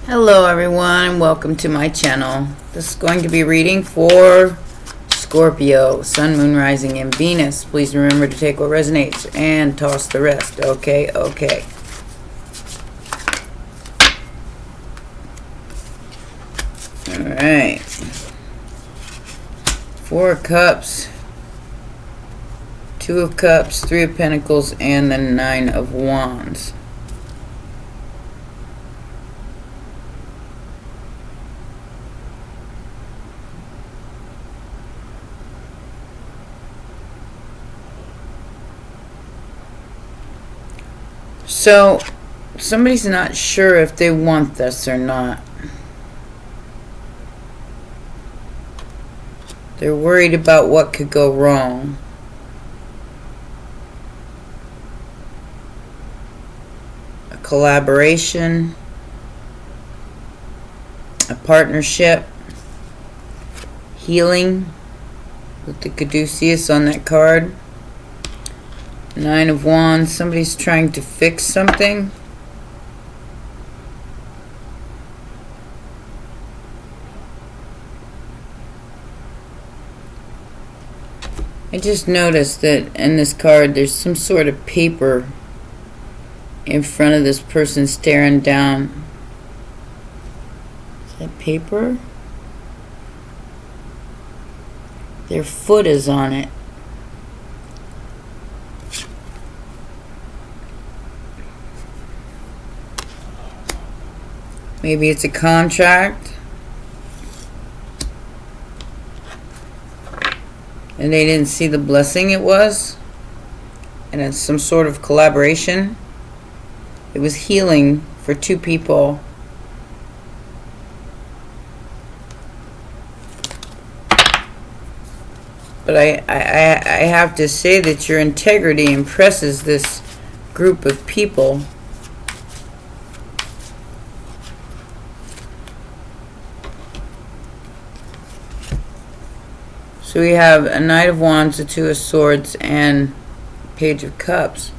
Hello everyone and welcome to my channel. This is going to be reading for Scorpio, Sun, Moon, Rising, and Venus. Please remember to take what resonates and toss the rest. Okay. Alright. Four of Cups, Two of Cups, Three of Pentacles, and the Nine of Wands. So, somebody's not sure if they want this or not. They're worried about what could go wrong. A collaboration, a partnership, healing with the caduceus on that card. Nine of Wands, somebody's trying to fix something. I just noticed that in this card there's some sort of paper in front of this person staring down. Is that paper? Their foot is on it. Maybe it's a contract. And they didn't see the blessing it was. And it's some sort of collaboration. It was healing for two people. But I have to say that your integrity impresses this group of people. So we have a Knight of Wands, a Two of Swords, and Page of Cups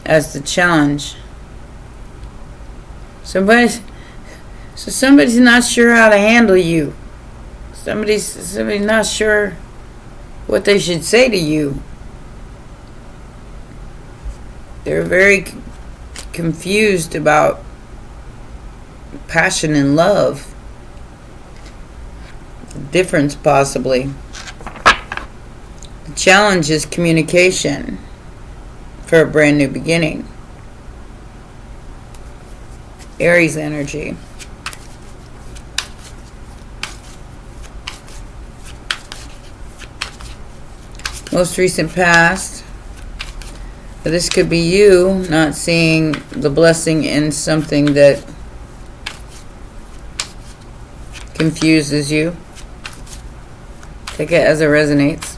as the challenge. Somebody's not sure how to handle you. Somebody's not sure what they should say to you. They're very confused about passion and love. Difference possibly. The challenge is communication for a brand new beginning. Aries energy. Most recent past. But this could be you not seeing the blessing in something that confuses you. Take it as it resonates.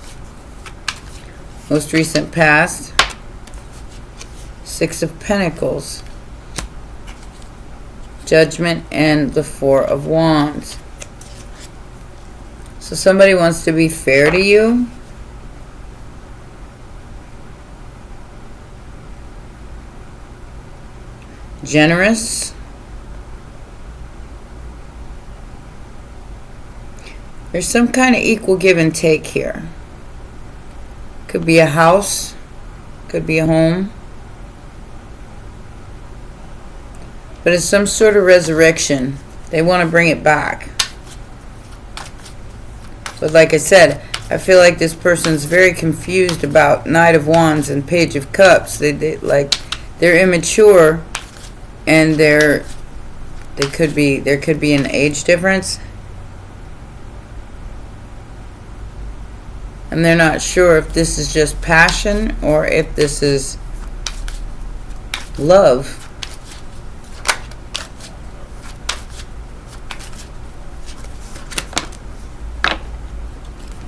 Most recent past. Six of Pentacles. Judgment and the Four of Wands. So somebody wants to be fair to you. Generous. There's some kind of equal give and take here. Could be a house. Could be a home. But it's some sort of resurrection. They want to bring it back. But like I said, I feel like this person's very confused about Knight of Wands and Page of Cups. They're immature, and there could be an age difference. And they're not sure if this is just passion or if this is love.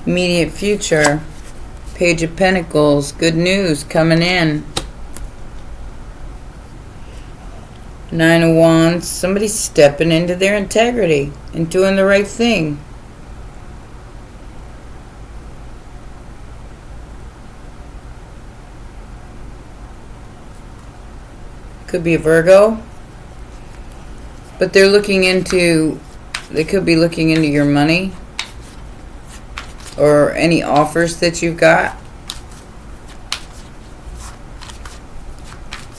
Immediate future. Page of Pentacles. Good news coming in. Nine of Wands. Somebody's stepping into their integrity and doing the right thing. Could be a Virgo. But they're looking into, they could be looking into your money or any offers that you've got.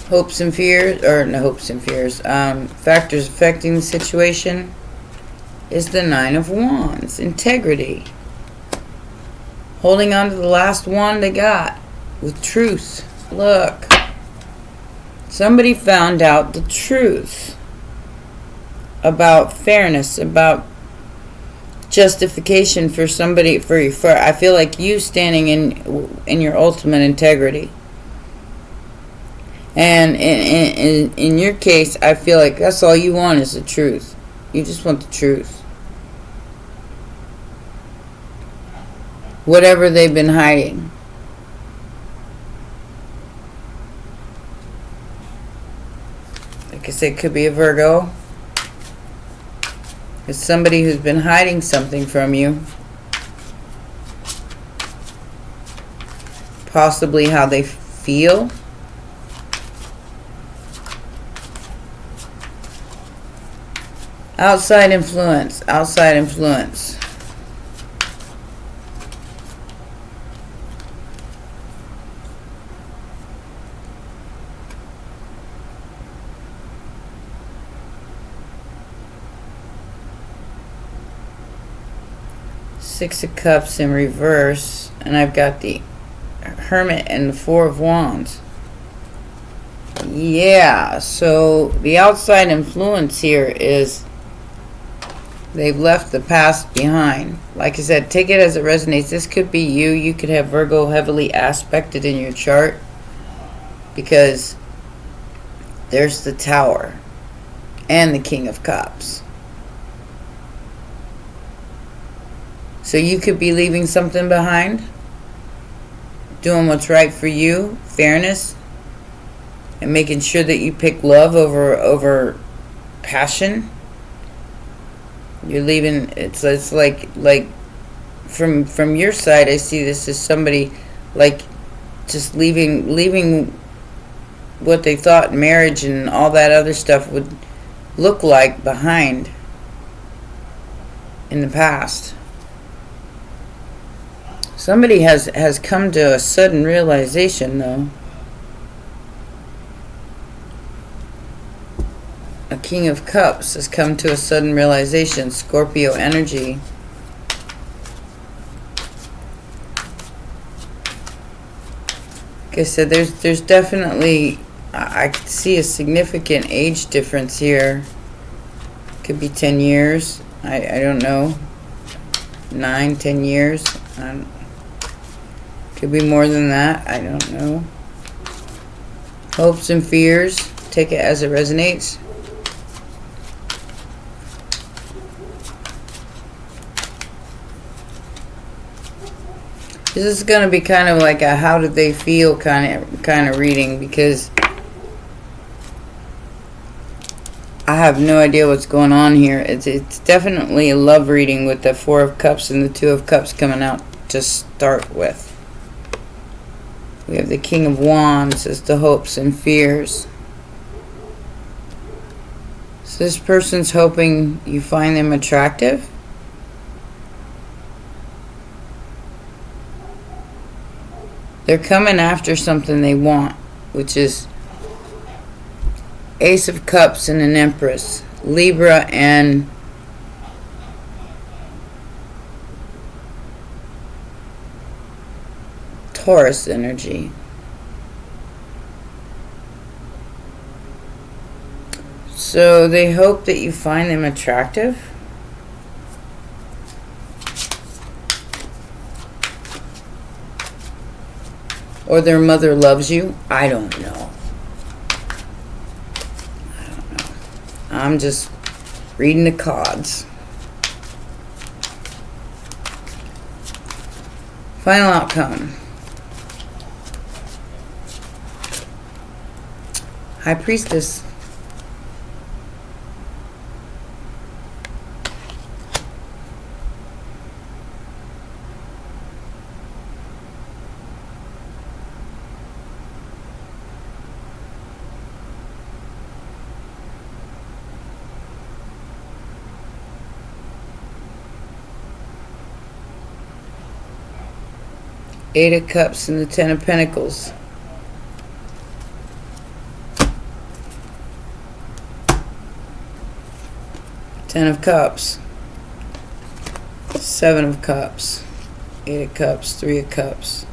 Hopes and fears, or no hopes and fears, factors affecting the situation is the Nine of Wands. Integrity. Holding on to the last one they got with truth. Look. Somebody found out the truth about fairness, about justification for somebody, for I feel like you standing in your ultimate integrity. And in your case, I feel like that's all you want is the truth. You just want the truth. Whatever they've been hiding. Like I said, it could be a Virgo. It's somebody who's been hiding something from you. Possibly how they feel. Outside influence. Outside influence. Six of Cups in reverse, and I've got the Hermit and the Four of Wands. Yeah, so the outside influence here is they've left the past behind. Like I said, take it as it resonates. This could be you. You could have Virgo heavily aspected in your chart because there's the Tower and the King of Cups. So you could be leaving something behind, doing what's right for you, fairness, and making sure that you pick love over passion. You're leaving. It's like from your side, I see this as somebody like just leaving what they thought marriage and all that other stuff would look like behind in the past. Somebody has come to a sudden realization, though. A King of Cups has come to a sudden realization. Scorpio energy. Like I said, there's definitely, I could see a significant age difference here. Could be 10 years. I don't know. 9, 10 years. Could be more than that. I don't know. Hopes and fears. Take it as it resonates. This is going to be kind of like a how did they feel kind of reading, because I have no idea what's going on here. It's definitely a love reading with the Four of Cups and the Two of Cups coming out to start with. We have the King of Wands as the hopes and fears. So this person's hoping you find them attractive. They're coming after something they want, which is Ace of Cups and an Empress. Libra and Taurus energy. So they hope that you find them attractive. Or their mother loves you. I don't know. I'm just reading the cards. Final outcome. High Priestess. Eight of Cups and the Ten of Pentacles. Ten of Cups. Seven of Cups. Eight of Cups. Three of Cups.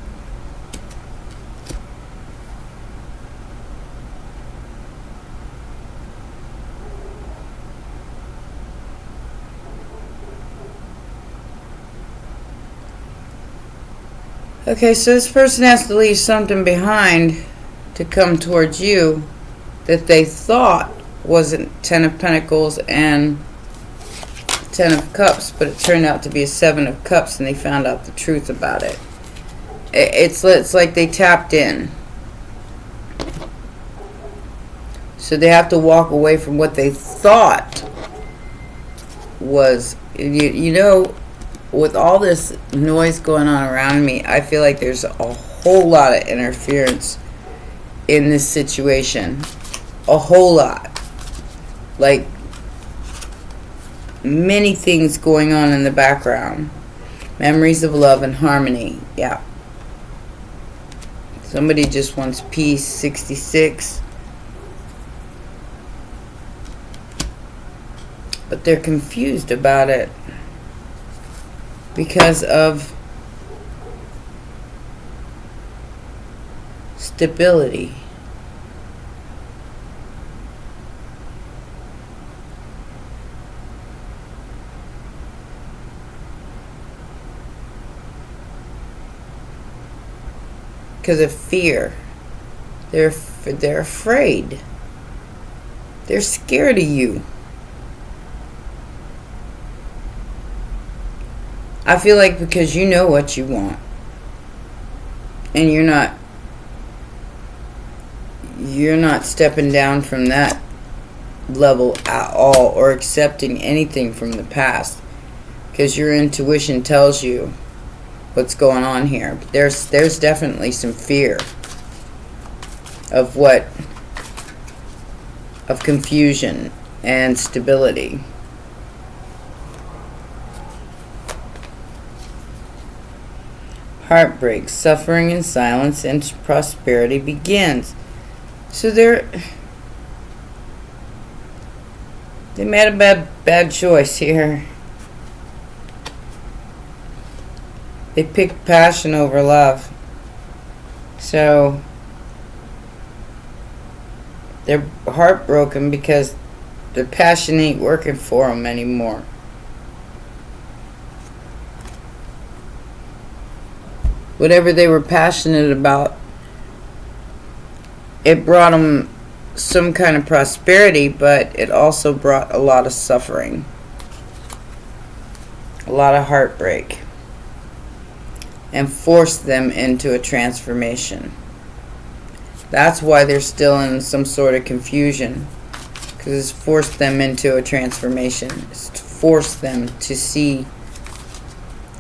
Okay, so this person has to leave something behind to come towards you that they thought wasn't Ten of Pentacles and Ten of Cups, but it turned out to be a Seven of Cups, and they found out the truth about it. It's like they tapped in. So they have to walk away from what they thought was, you know, with all this noise going on around me, I feel like there's a whole lot of interference in this situation. A whole lot. Like, many things going on in the background. Memories of love and harmony. Yeah. Somebody just wants peace. 66. But they're confused about it because of stability. Because of fear. They're afraid. They're scared of you. I feel like because you know what you want. And you're not stepping down from that level at all, or accepting anything from the past, because your intuition tells you what's going on here. But there's definitely some fear of confusion and stability. Heartbreak, suffering in silence, and prosperity begins. So they made a bad choice here. They picked passion over love. So they're heartbroken because their passion ain't working for them anymore. Whatever they were passionate about, it brought them some kind of prosperity, but it also brought a lot of suffering. A lot of heartbreak. And forced them into a transformation. That's why they're still in some sort of confusion. Because it's forced them into a transformation. It's forced them to see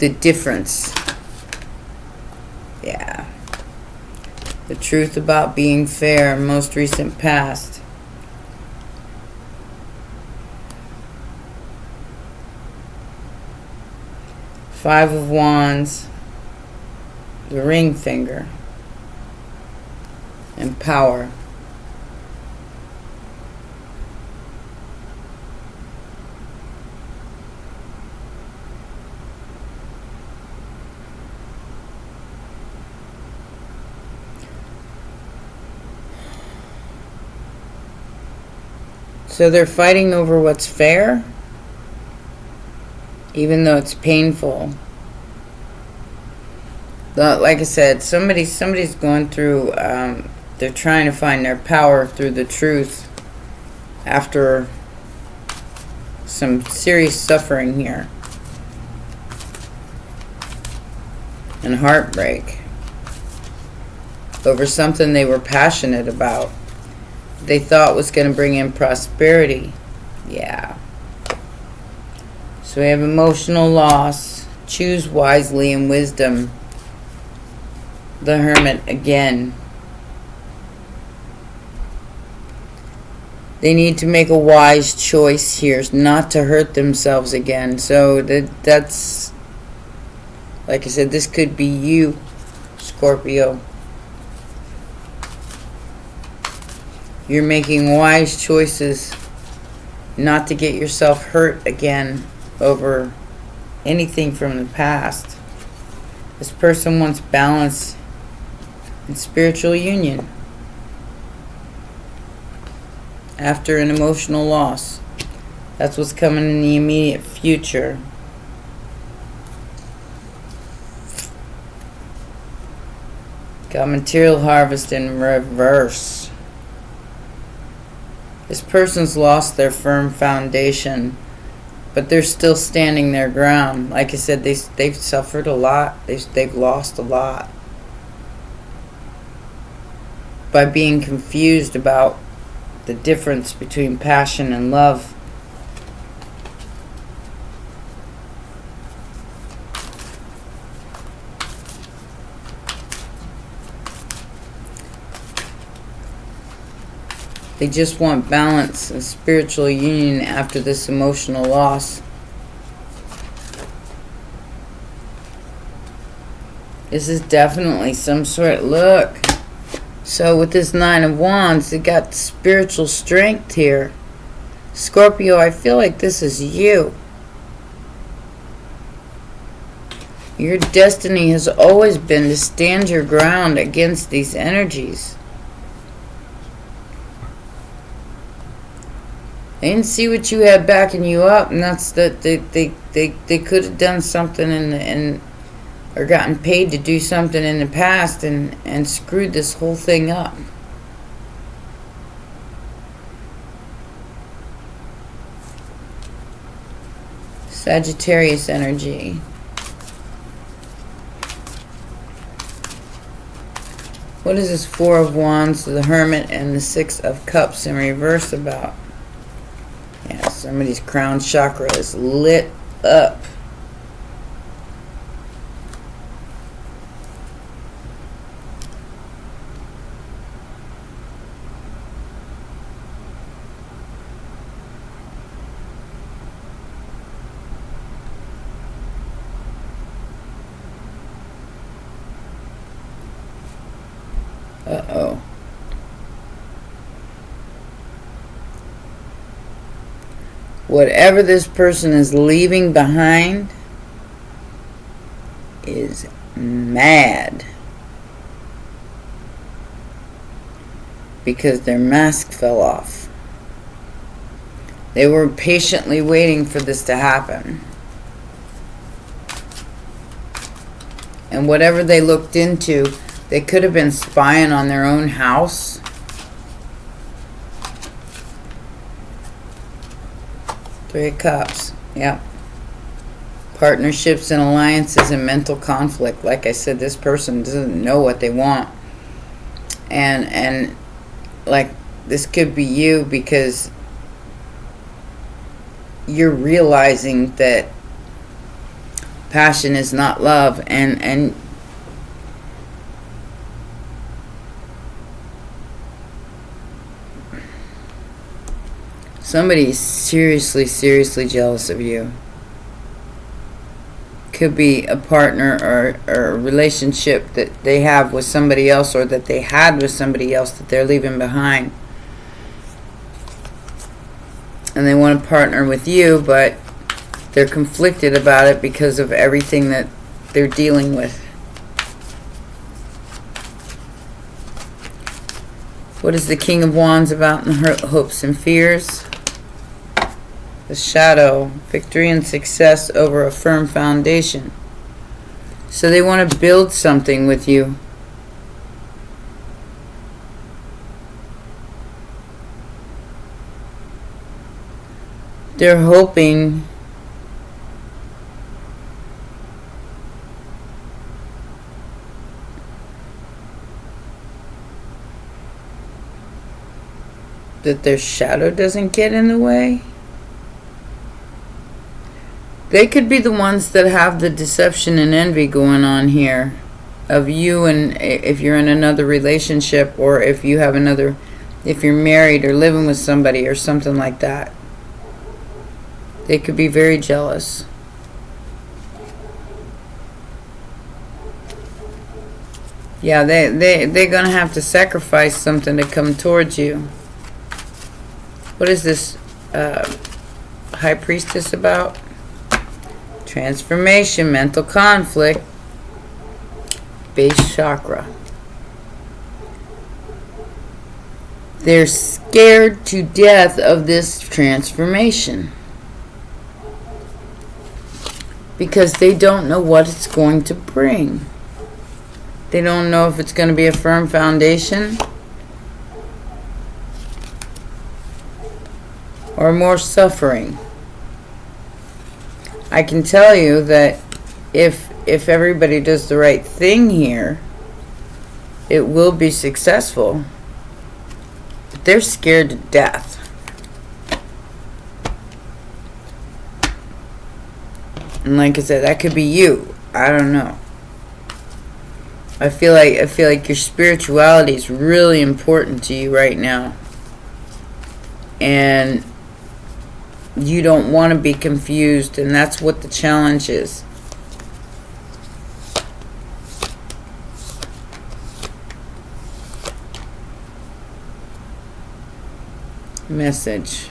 the difference. Yeah. The truth about being fair, most recent past. Five of Wands. The ring finger. And power. So they're fighting over what's fair, even though it's painful. Like I said, somebody's going through, they're trying to find their power through the truth after some serious suffering here. And heartbreak over something they were passionate about. They thought was going to bring in prosperity. Yeah. So we have emotional loss. Choose wisely and wisdom. The Hermit again. They need to make a wise choice here not to hurt themselves again. So that's, like I said, this could be you Scorpio. You're making wise choices not to get yourself hurt again over anything from the past. This person wants balance and spiritual union after an emotional loss. That's what's coming in the immediate future. Got material harvest in reverse. This person's lost their firm foundation, but they're still standing their ground. Like I said, they've suffered a lot. They've lost a lot by being confused about the difference between passion and love. They just want balance and spiritual union after this emotional loss. This is definitely some sort. Look. So with this Nine of Wands, they got spiritual strength here. Scorpio, I feel like this is you. Your destiny has always been to stand your ground against these energies. They didn't see what you had backing you up, and that's that they could have done something or gotten paid to do something in the past and screwed this whole thing up. Sagittarius energy. What is this Four of Wands, the Hermit, and the Six of Cups in reverse about? Yeah, somebody's crown chakra is lit up. Uh-oh. Whatever this person is leaving behind is mad because their mask fell off. They were patiently waiting for this to happen. And whatever they looked into, they could have been spying on their own house. Three of Cups. Yep. Partnerships and alliances and mental conflict. Like I said, this person doesn't know what they want. And like this could be you because you're realizing that passion is not love, and somebody is seriously jealous of you. Could be a partner or a relationship that they have with somebody else, or that they had with somebody else that they're leaving behind. And they want to partner with you, but they're conflicted about it because of everything that they're dealing with. What is the King of Wands about in her hopes and fears? The Shadow, victory and success over a firm foundation. So they want to build something with you. They're hoping that their shadow doesn't get in the way. They could be the ones that have the deception and envy going on here of you, and if you're in another relationship, or if you have another, if you're married or living with somebody or something like that. They could be very jealous. Yeah, they're going to have to sacrifice something to come towards you. What is this High Priestess about? Transformation, mental conflict, base chakra. They're scared to death of this transformation because they don't know what it's going to bring. They don't know if it's going to be a firm foundation or more suffering. I can tell you that if everybody does the right thing here, it will be successful. But they're scared to death. And like I said, that could be you. I don't know. I feel like your spirituality is really important to you right now. And you don't want to be confused, and that's what the challenge is. Message.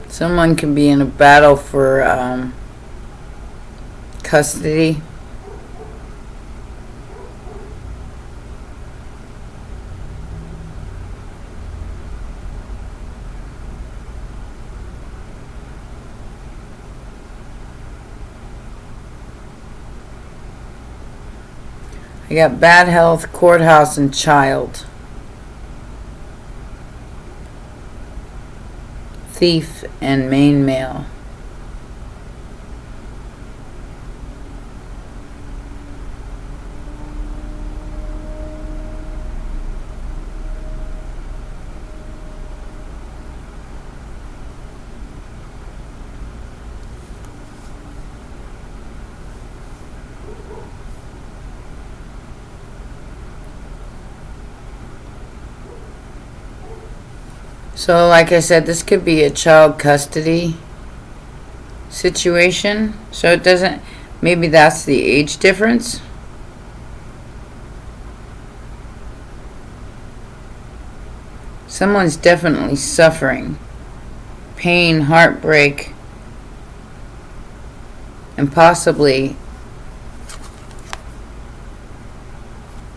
Someone can be in a battle for custody. I got bad health, courthouse, and child. Thief and main male. So, like I said, this could be a child custody situation. So it doesn't, maybe that's the age difference. Someone's definitely suffering. Pain, heartbreak, and possibly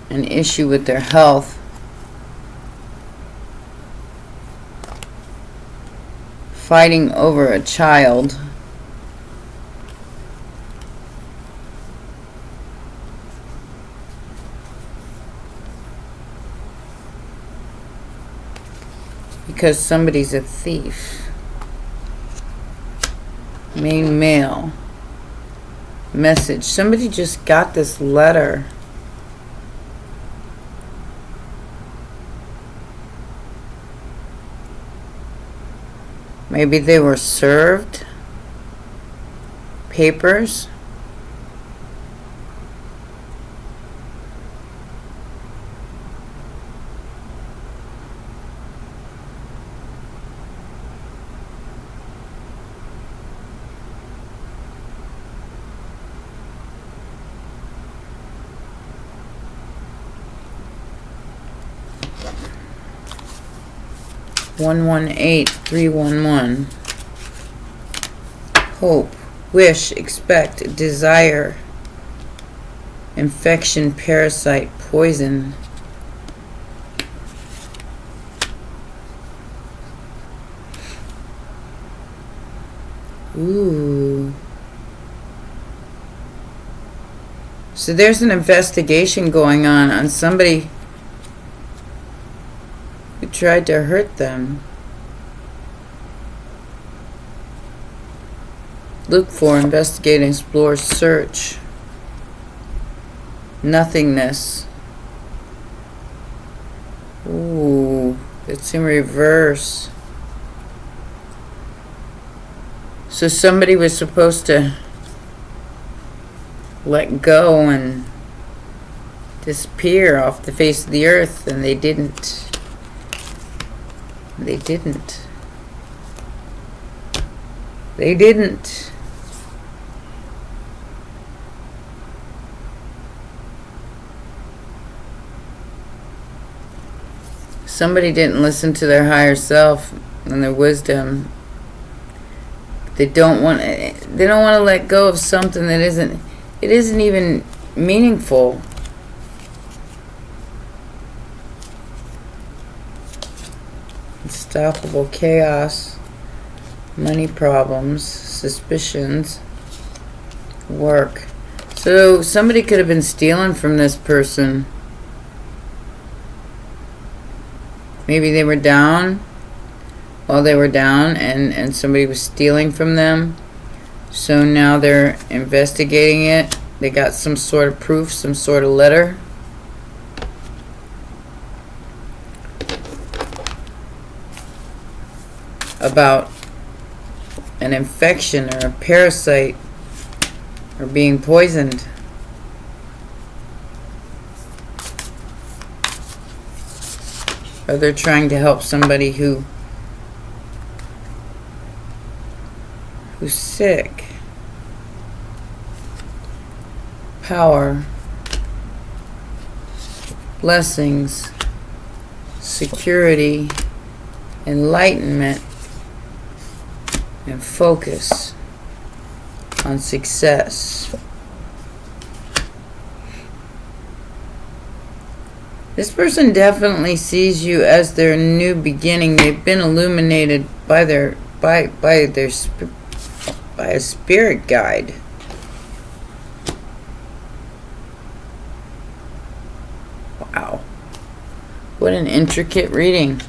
an issue with their health. Fighting over a child. Because somebody's a thief. Main male. Message. Somebody just got this letter. Maybe they were served papers. One 118-311. Hope, wish, expect, desire, infection, parasite, poison. Ooh. So there's an investigation going on somebody who tried to hurt them. Look for, investigate, explore, search. Nothingness. Ooh, it's in reverse. So somebody was supposed to let go and disappear off the face of the earth, and they didn't. They didn't. They didn't. Somebody didn't listen to their higher self and their wisdom. They don't want to let go of something that isn't even meaningful. Unstoppable chaos, money problems, suspicions, work. So somebody could have been stealing from this person. Maybe they were down while they were down and somebody was stealing from them. So now they're investigating it. They got some sort of proof, some sort of letter. About an infection or a parasite or being poisoned. Or they're trying to help somebody who's sick. Power, blessings, security, enlightenment, and focus on success. This person definitely sees you as their new beginning. They've been illuminated by a spirit guide. Wow. What an intricate reading.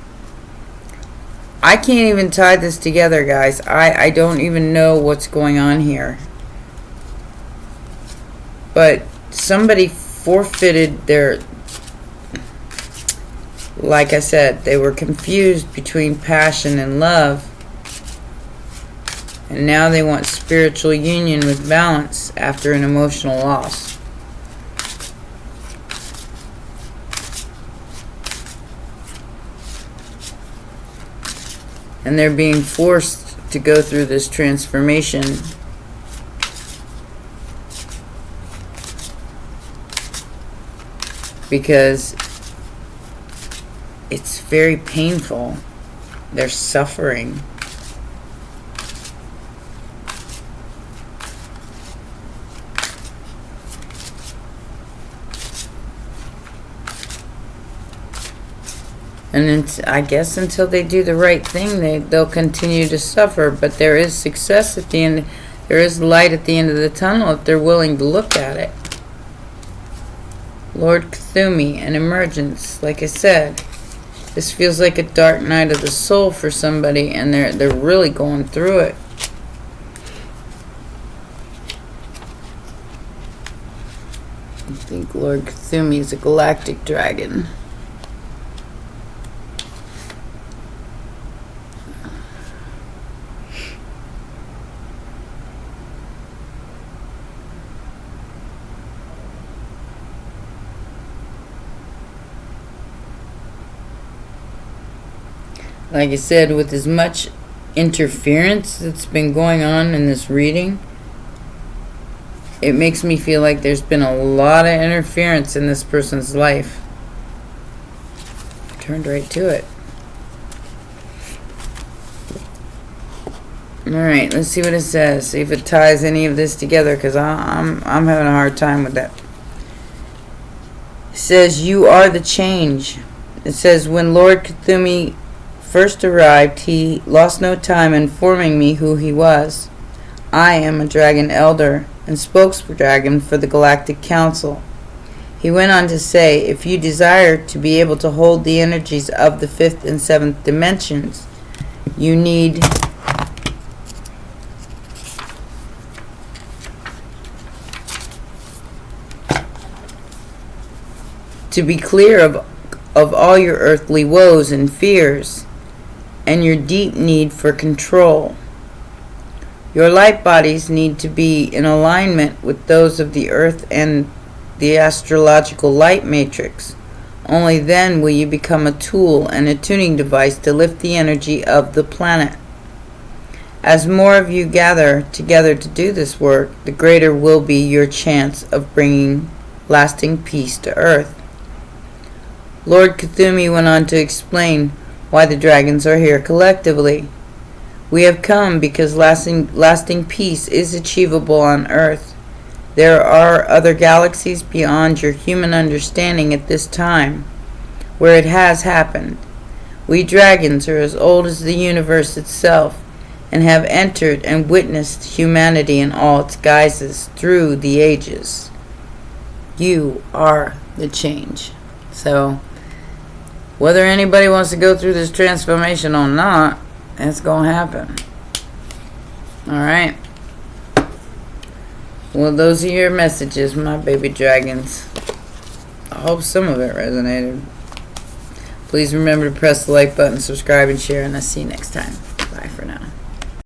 I can't even tie this together, guys. I don't even know what's going on here. But somebody forfeited their... Like I said, they were confused between passion and love. And now they want spiritual union with balance after an emotional loss. And they're being forced to go through this transformation. Because it's very painful. They're suffering. And I guess until they do the right thing, they'll continue to suffer. But there is success at the end. There is light at the end of the tunnel if they're willing to look at it. Lord Cthulhu, an emergence. Like I said, this feels like a dark night of the soul for somebody, and they're really going through it. I think Lord Cthulhu is a galactic dragon. Like I said, with as much interference that's been going on in this reading, it makes me feel like there's been a lot of interference in this person's life. Turned right to it. Alright, let's see what it says. See if it ties any of this together, because I'm having a hard time with that. It says, you are the change. It says, when Lord Cthulhu first arrived, he lost no time informing me who he was. I am a dragon elder and spokesdragon for the Galactic Council. He went on to say, if you desire to be able to hold the energies of the 5th and 7th dimensions, you need to be clear of all your earthly woes and fears, and your deep need for control. Your light bodies need to be in alignment with those of the earth and the astrological light matrix. Only then will you become a tool and a tuning device to lift the energy of the planet. As more of you gather together to do this work, the greater will be your chance of bringing lasting peace to Earth. Lord Cthulhu went on to explain why the dragons are here collectively. We have come because lasting peace is achievable on Earth. There are other galaxies beyond your human understanding at this time, where it has happened. We dragons are as old as the universe itself, and have entered and witnessed humanity in all its guises through the ages. You are the change. So, whether anybody wants to go through this transformation or not, it's going to happen. Alright. Well, those are your messages, my baby dragons. I hope some of it resonated. Please remember to press the like button, subscribe, and share, and I'll see you next time. Bye for now.